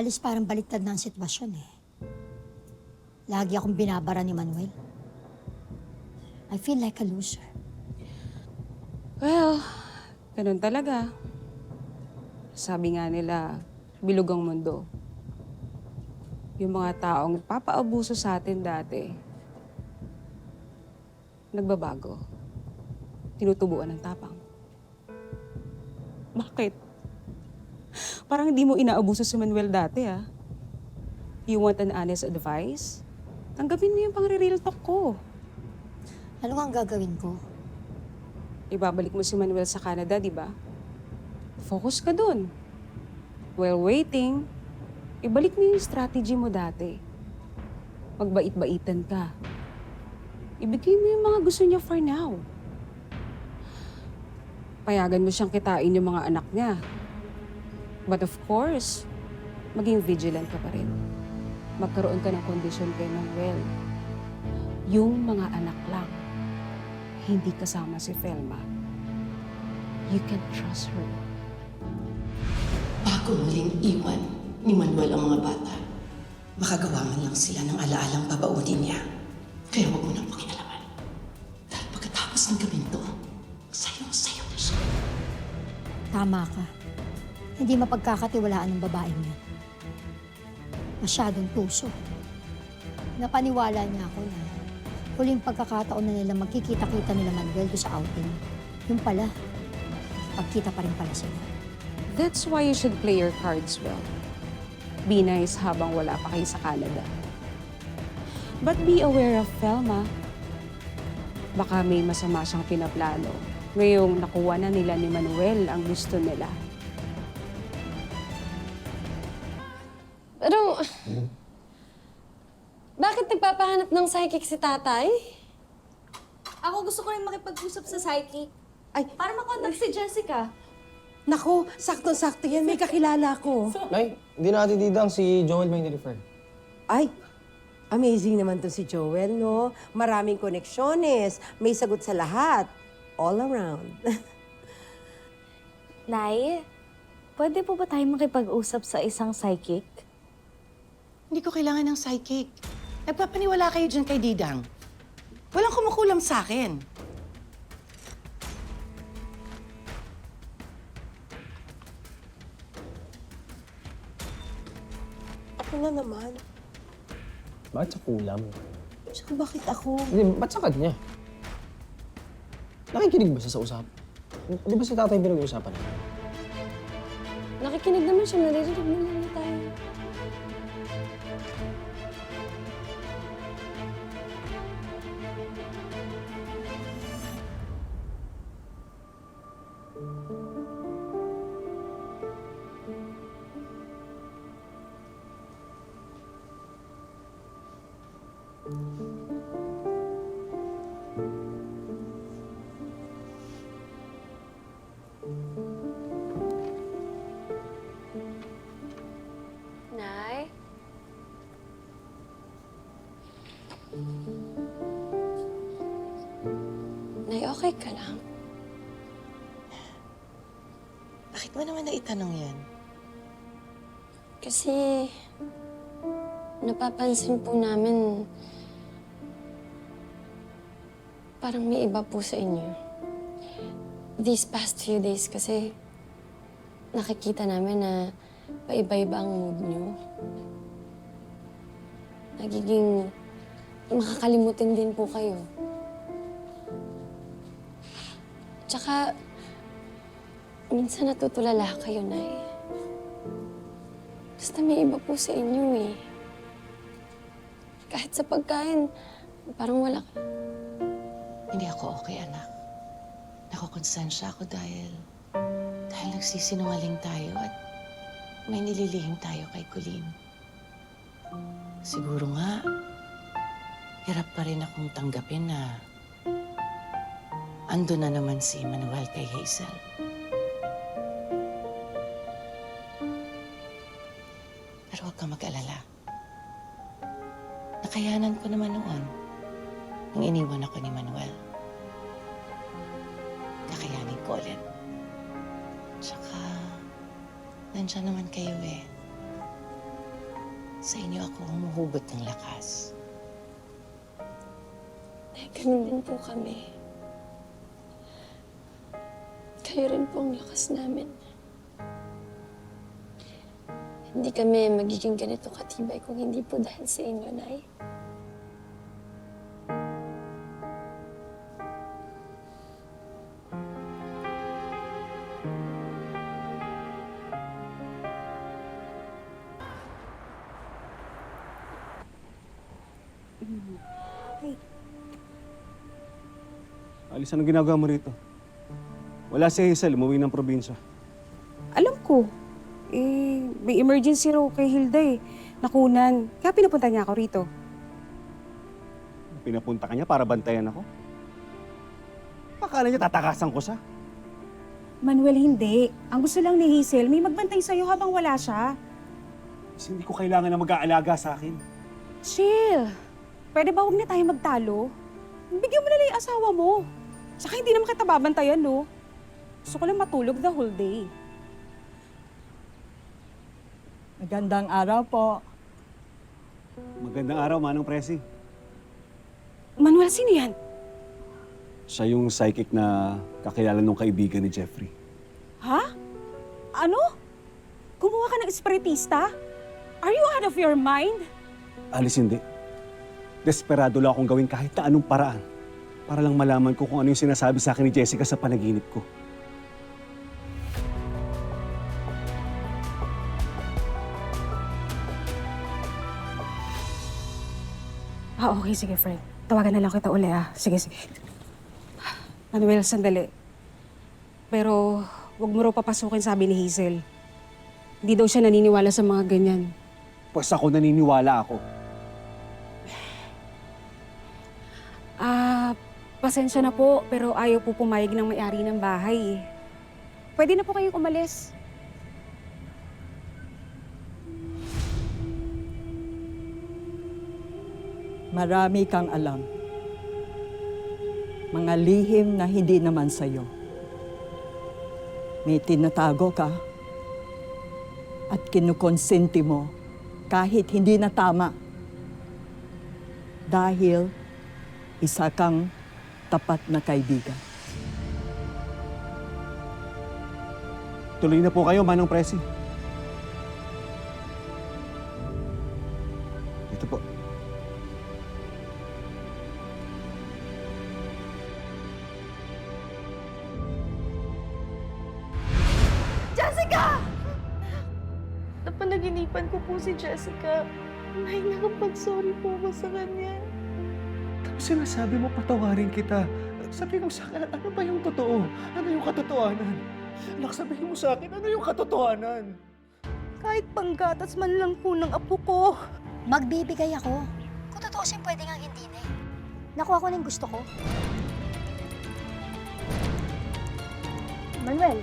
Alice, parang baliktad na ang sitwasyon eh. Lagi akong binabara ni Manuel. I feel like a loser. Well, ganun talaga. Sabi nga nila, bilog ang mundo. Yung mga taong nagpapaabuso sa atin dati, nagbabago. Tinutubuan ng tapang. Bakit? Parang hindi mo inaabuso si Manuel dati, ah. You want an honest advice? Tanggapin mo yung pang-real talk ko. Ano ang gagawin ko? Ibabalik mo si Manuel sa Canada, di ba? Focus ka dun. While waiting, ibalik mo yung strategy mo dati. Magbait-baitan ka. Ibigay mo yung mga gusto niya for now. Payagan mo siyang kitain yung mga anak niya. But of course, maging vigilant ka pa rin. Magkaroon ka ng kondisyon kay Manuel. Yung mga anak lang, hindi kasama si Felma. You can trust her. Bago muling iwan ni Manuel ang mga bata, makagawa man lang sila ng alaalang babaunin niya. Kaya huwag mo nang pakinalaman. Dahil pagkatapos ng gawin to, sayo na siya. Tama ka. Hindi mapagkakatiwalaan ng babaeng yun. Masyadong tuso. Napaniwala niya ako na huling pagkakataon na nila magkikita-kita nila Manuel doon sa outing. Yung pala, pagkita pa rin pala sila. That's why you should play your cards well. Be nice habang wala pa kayo sa Canada. But be aware of Felma. Baka may masama siyang pinaplano. Ngayong nakuha na nila ni Manuel ang gusto nila. Pero, bakit nagpapahanap ng psychic si tatay? Ako gusto ko rin makipag-usap sa psychic. Ay, Para makontak si Jessica. naku, saktong-sakto yan. May kakilala ko. Nay, hindi natin didang si Joel may nirefer. Ay, amazing naman to si Joel, no? Maraming koneksyones, may sagot sa lahat. All around. Nay, pwede po ba tayo makipag-usap sa isang psychic? Hindi ko kailangan ng psychic. Nagpapaniwala kayo dyan kay Didang. Walang kumukulam sa akin. Ako na naman. Bakit sa kulam? Tsaka bakit ako? Hindi, ba't sa kanya? Nakikinig ba siya sa usap? Di ba si tatay pinag-uusapan? Nakikinig naman siya, naririnig naman niya tayo. Nay? Nay, okay ka lang? Bakit mo naman naitanong yan? Kasi napapansin po namin parang may iba po sa inyo. These past few days kasi nakikita namin na paiba-iba ang mood niyo. Nagiging makakalimutin din po kayo. Tsaka, minsan natutulala kayo, Nay. Basta may iba po sa inyo eh. Kahit sa pagkain, parang wala ka. Hindi ako okay, anak. Nakukonsensya ako dahil nagsisinungaling tayo at may nililihim tayo kay Colleen. Siguro nga, hirap pa rin akong tanggapin na ando na naman si Manuel kay Hazel. Pero huwag kang mag-alala. Nakayanan ko naman noon nung iniwan ako ni Manuel. Kakayanin ko ulit. Tsaka, nandiyan naman kayo eh. Sa inyo ako humuhugot ng lakas. Ganun din po kami. Kayo rin po ang lakas namin. Hindi kami magiging ganito katibay kung hindi po dahil sa inyo, Nay. Alice, anong ginagawa mo rito? Wala si Hazel, umuwi ng probinsya. Alam ko. May emergency raw kay Hilda Nakunan. Kaya pinapunta niya ako rito. Pinapunta ka niya para bantayan ako. Akala niya tatakasan ko siya. Manuel, hindi. Ang gusto lang ni Hazel, may magbantay sa'yo habang wala siya. Kasi hindi ko kailangan na mag-aalaga sa akin. Chill. Pwede ba huwag na tayo magtalo? Bigyan mo na lang yung asawa mo. Saka hindi naman kita babantayan, no? Gusto ko lang matulog the whole day. Magandang araw po. Magandang araw, Manong Presi. Manuel, sino yan? Siya yung psychic na kakilala nung kaibigan ni Jeffrey. Ha? Ano? Kumuha ka ng espiritista? Are you out of your mind? Alice, hindi. Desperado lang akong gawin kahit na anong paraan para lang malaman ko kung ano yung sinasabi sa akin ni Jessica sa panaginip ko. Okay, sige, friend. Tawagan na lang kita uli, Sige. Manuel, sandali. Pero, huwag mo raw papasukin, sabi ni Hazel. Hindi daw siya naniniwala sa mga ganyan. Pues ako naniniwala ako. Pasensya na po, pero ayaw po pumayag ng may-ari ng bahay. Pwede na po kayong umalis. Marami kang alam. Mga lihim na hindi naman sa'yo. May tinatago ka at kinukonsenti mo kahit hindi na tama. Dahil isa kang tapat na kaibigan. Tuloy na po kayo, Manong Presi. Ito po. Napanaginipan ko po si Jessica. May nakapag-sorry po ba sa kanya? Tapos sinasabi mo, patawarin kita. Sabi mo sa akin, ano ba yung totoo? Ano yung katotohanan? Anak, sabihin mo sa akin, ano yung katotohanan? Kahit panggatas man lang po ng apo ko. Magbibigay ako. Kung totoo siya, pwede nga hindi na eh. Nakuha ko na yung gusto ko. Manuel,